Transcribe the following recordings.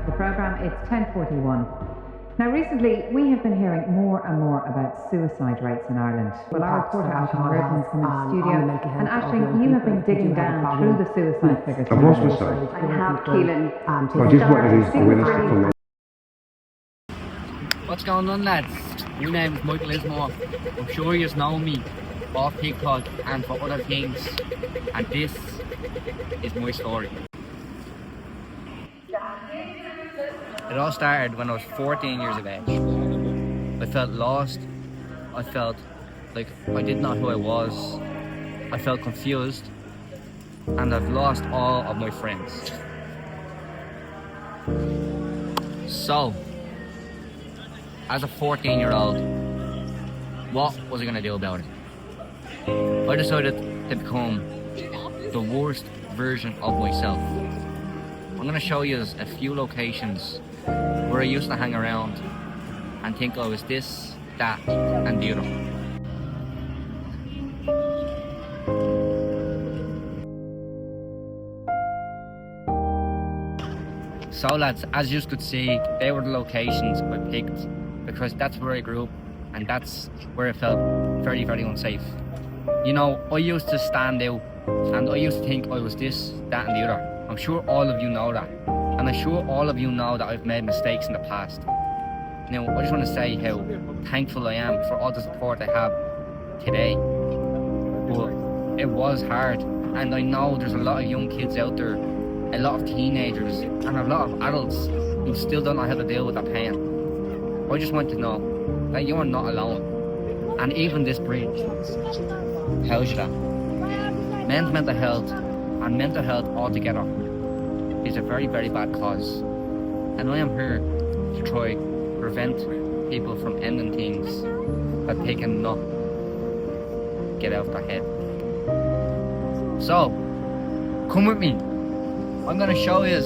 to the programme. It's 10:41. Now, recently, we have been hearing more and more about suicide rates in Ireland. Well, our reporter Aisling Merton has come into the studio. And Aisling, you have been digging down through the suicide figures. I've lost my sight. I have, Keelan. I just wanted to win us from What's going on, lads? My name is Michael Ismore. I'm sure you know me off TikTok and for other things, and this is my story. It all started when I was 14 years of age. I felt lost. I felt like I didn't know who I was. I felt confused, and I've lost all of my friends. So, as a 14-year-old, what was I going to do about it? I decided to become the worst version of myself. I'm going to show you a few locations where I used to hang around and think I was this, that and the other. So lads, as you could see, they were the locations I picked because that's where I grew up and that's where I felt very, very unsafe. You know, I used to stand out and I used to think I was this, that and the other. I'm sure all of you know that. And I'm sure all of you know that I've made mistakes in the past. Now, I just want to say how thankful I am for all the support I have today. But it was hard, and I know there's a lot of young kids out there, a lot of teenagers, and a lot of adults who still don't know how to deal with that pain. I just want to know that you are not alone. And even this bridge tells you that. Men's mental health and mental health altogether is a very, very bad cause. And I am here to try to prevent people from ending things that they cannot get out of their head. So, come with me. I'm going to show you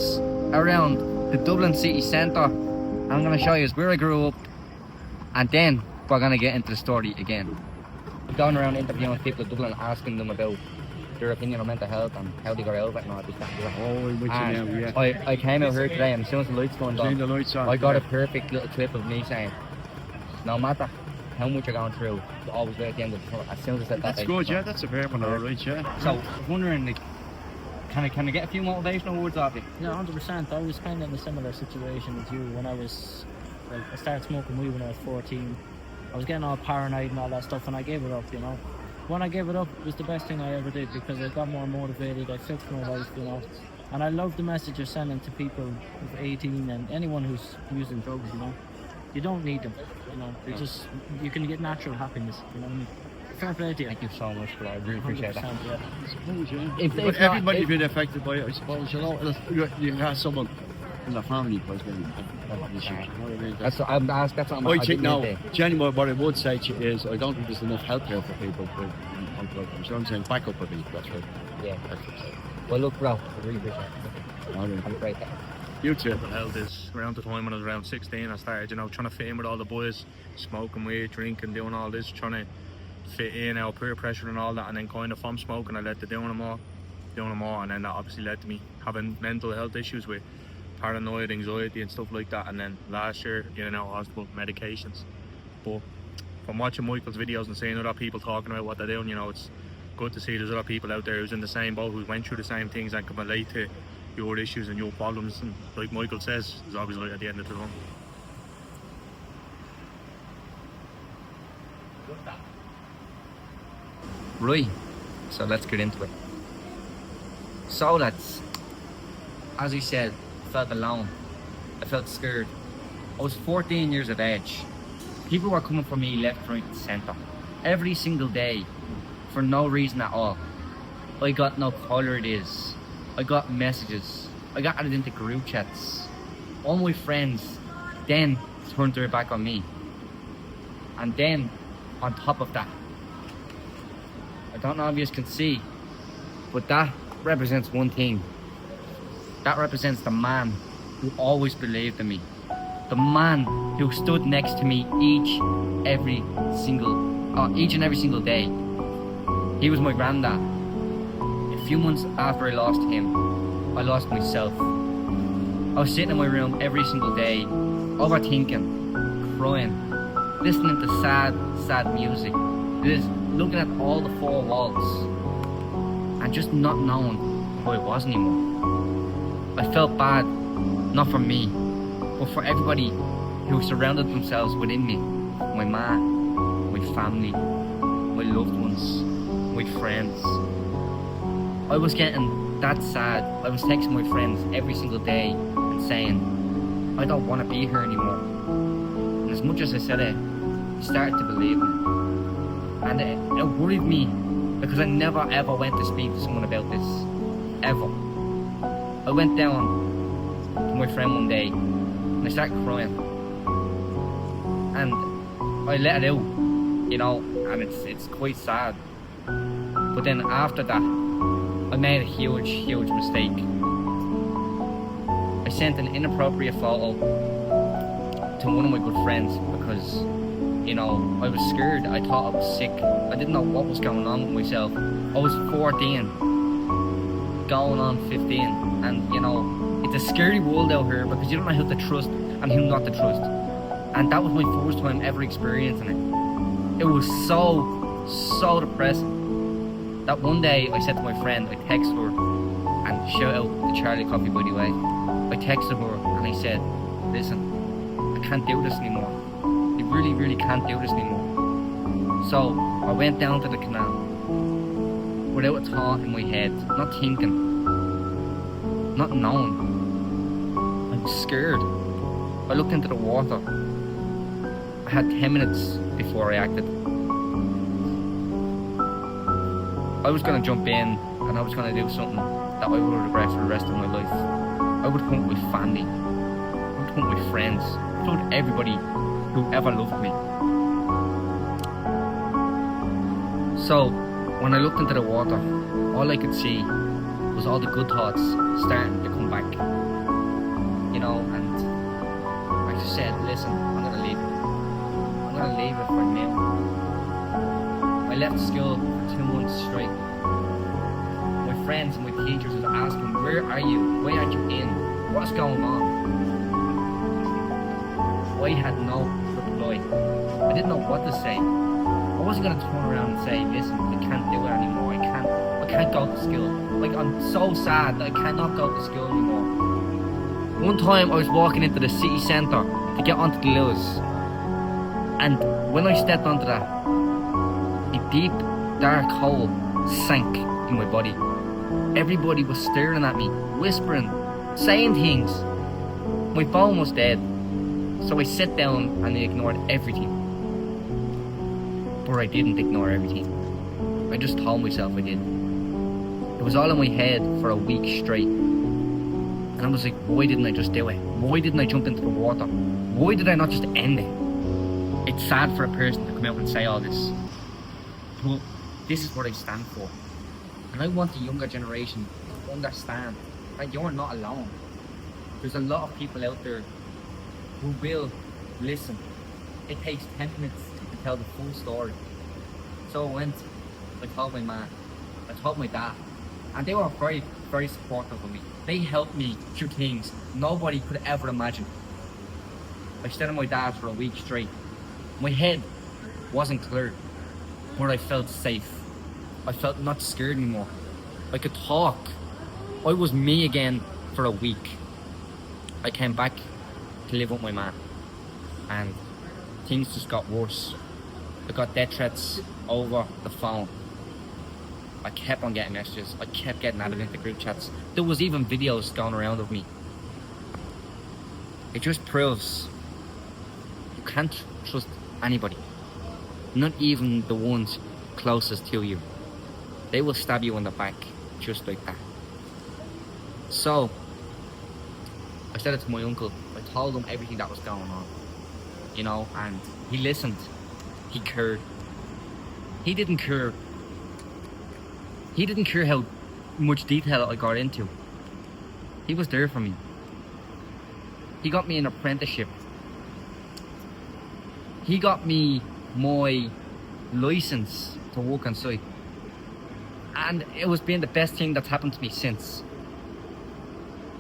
around the Dublin city centre. I'm going to show you where I grew up, and then we're going to get into the story again. I'm going around interviewing people in Dublin, asking them about their opinion on mental health and how they got out of it and all this stuff. I came out here today, and as soon as the lights going on, I got a perfect little clip of me saying, no matter how much you're going through, you're always there at the end of the tunnel. As soon as I said that. That's good, yeah, that's a fair one, alright, yeah. So, I was wondering, like, can I get a few motivational words off you? Yeah, 100%. I was kind of in a similar situation as you when I was, like, I started smoking weed when I was 14. I was getting all paranoid and all that stuff, and I gave it up, you know. When I gave it up, it was the best thing I ever did because I got more motivated, I fixed my life, you know. And I love the message you're sending to people of 18 and anyone who's using drugs, you know. You don't need them, you know. You can get natural happiness, you know what I mean? Fair play to you. Thank you so much for that. I really appreciate that. Yeah. I suppose, yeah. If Everybody been affected by it, I suppose, you know. You have someone in the family who's been have issues, you know what I mean? That's what I'm asked. That's what I'm I think now, genuinely, what I would say to you is, I don't think there's enough help here for people. So I'm saying back up a bit, that's right. Yeah, that's what well, look, bro, I really appreciate it. Have a great day. You too. Mental health is around the time when I was around 16. I started, you know, trying to fit in with all the boys, smoking weed, drinking, doing all this, trying to fit in, our peer pressure and all that. And then kind of from smoking, I led to doing them more, and then that obviously led to me having mental health issues with paranoid, anxiety, and stuff like that. And then last year, in and out of hospital, medications. But from watching Michael's videos and seeing other people talking about what they're doing, you know, it's good to see there's other people out there who's in the same boat, who went through the same things and can relate to your issues and your problems. And like Michael says, there's always light at the end of the tunnel. Right, so let's get into it. So lads, as I said, I felt alone. I felt scared. I was 14 years of age. People were coming for me left, right and centre. Every single day, for no reason at all. I got no caller it is. I got messages. I got added into group chats. All my friends then turned their back on me. And then, on top of that, I don't know if you can see, but that represents one thing. That represents the man who always believed in me. The man who stood next to me each and every single day. He was my granddad. A few months after I lost him, I lost myself. I was sitting in my room every single day, overthinking, crying, listening to sad music, just looking at all the four walls, and just not knowing who I was anymore. I felt bad, not for me, but for everybody who surrounded themselves within me. My man, my family, my loved ones, my friends. I was getting that sad. I was texting my friends every single day and saying, I don't want to be here anymore. And as much as I said it, I started to believe it. And it worried me because I never ever went to speak to someone about this. Ever. I went down to my friend one day and I started crying. And I let it out, you know, and it's quite sad. But then after that, I made a huge mistake. I sent an inappropriate photo to one of my good friends because, you know, I was scared. I thought I was sick. I didn't know what was going on with myself. I was 14, going on 15, and you know, it's a scary world out here because you don't know who to trust and who not to trust. And that was my first time ever experiencing it. It was so depressing that one day I said to my friend, I texted her, and shout out to Charlie Coffee by the way. I texted her and I said, listen, I can't do this anymore. I really can't do this anymore. So I went down to the canal without a thought in my head, not thinking, not knowing. I was scared. I looked into the water. I had 10 minutes before I acted. I was going to jump in and I was going to do something that I would regret for the rest of my life. I would hunt with family. I would hunt with friends. I told everybody who ever loved me. So, when I looked into the water, all I could see was all the good thoughts starting to come back. You know, and I just said, listen, I'm going to leave it. I'm going to leave it for now. I left school for 2 months straight. My friends and my teachers was asking, where are you? Why aren't you in? What's going on? I had no reply. I didn't know what to say. I wasn't going to turn around and say, listen, I can't do it anymore. I can't go to school. Like, I'm so sad that I cannot go to school anymore. One time I was walking into the city centre to get onto the Lewis. And when I stepped onto that, a deep, dark hole sank in my body. Everybody was staring at me, whispering, saying things. My phone was dead. So I sat down and I ignored everything. But I didn't ignore everything. I just told myself I did. It was all in my head for a week straight. And I was like, why didn't I just do it? Why didn't I jump into the water? Why did I not just end it? It's sad for a person to come out and say all this. But this is what I stand for. And I want the younger generation to understand that you're not alone. There's a lot of people out there who will listen. It takes 10 minutes to tell the full story. So I went, I told my man, I told my dad, and they were very supportive of me. They helped me through things nobody could ever imagine. I stayed with my dad for a week straight. My head wasn't clear, but I felt safe. I felt not scared anymore. I could talk. I was me again for a week. I came back to live with my man, and things just got worse. I got death threats over the phone. I kept on getting messages. I kept getting added into group chats. There was even videos going around of me. It just proves you can't trust anybody, not even the ones closest to you. They will stab you in the back just like that. So I said it to my uncle. I told him everything that was going on, you know, and he listened. He cared. He didn't care. He didn't care how much detail I got into. He was there for me. He got me an apprenticeship. He got me my license to work on site. And it was been the best thing that's happened to me since.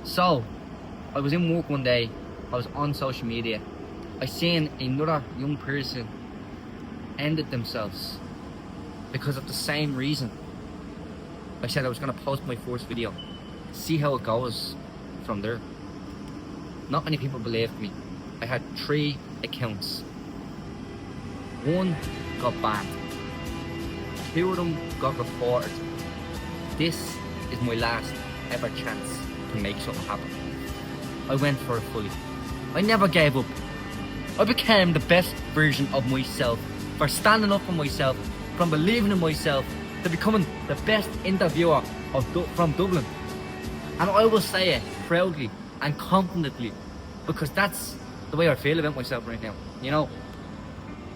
So, I was in work one day, I was on social media, I seen another young person ended themselves because of the same reason. I said I was going to post my first video, see how it goes from there. Not many people believed me. I had 3 accounts. 1 got banned. 2 of them got reported. This is my last ever chance to make something happen. I went for it fully. I never gave up. I became the best version of myself, for standing up for myself, from believing in myself, to becoming the best interviewer from Dublin. And I will say it proudly and confidently, because that's the way I feel about myself right now. You know,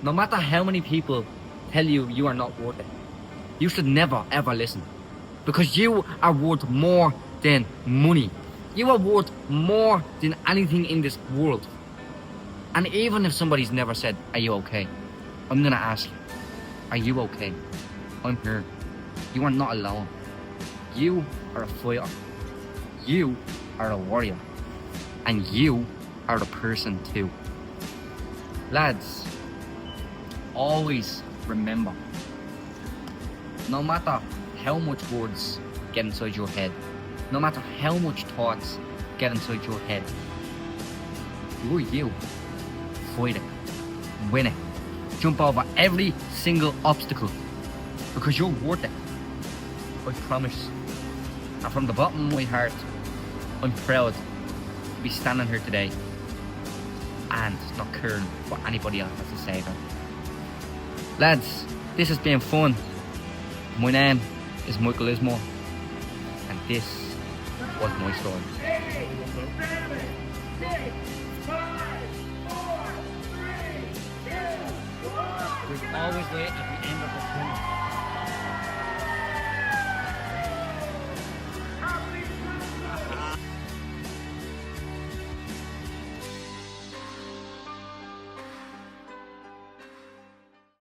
no matter how many people tell you you are not worth it, you should never ever listen, because you are worth more than money. You are worth more than anything in this world. And even if somebody's never said, are you okay? I'm gonna ask you, are you okay? I'm here. You are not alone. You are a fighter. You are a warrior. And you are a person too. Lads, always remember, no matter how much words get inside your head, no matter how much thoughts get inside your head, you're you. Fight it. Win it. Jump over every single obstacle, because you're worth it. I promise. And from the bottom of my heart, I'm proud to be standing here today and not caring what anybody else has to say about it. Lads, this has been fun. My name is Michael Lismore, and this was my story. 8, 7, 6, 5, 4, 3, 2, 1. There's always light at the end of the tunnel.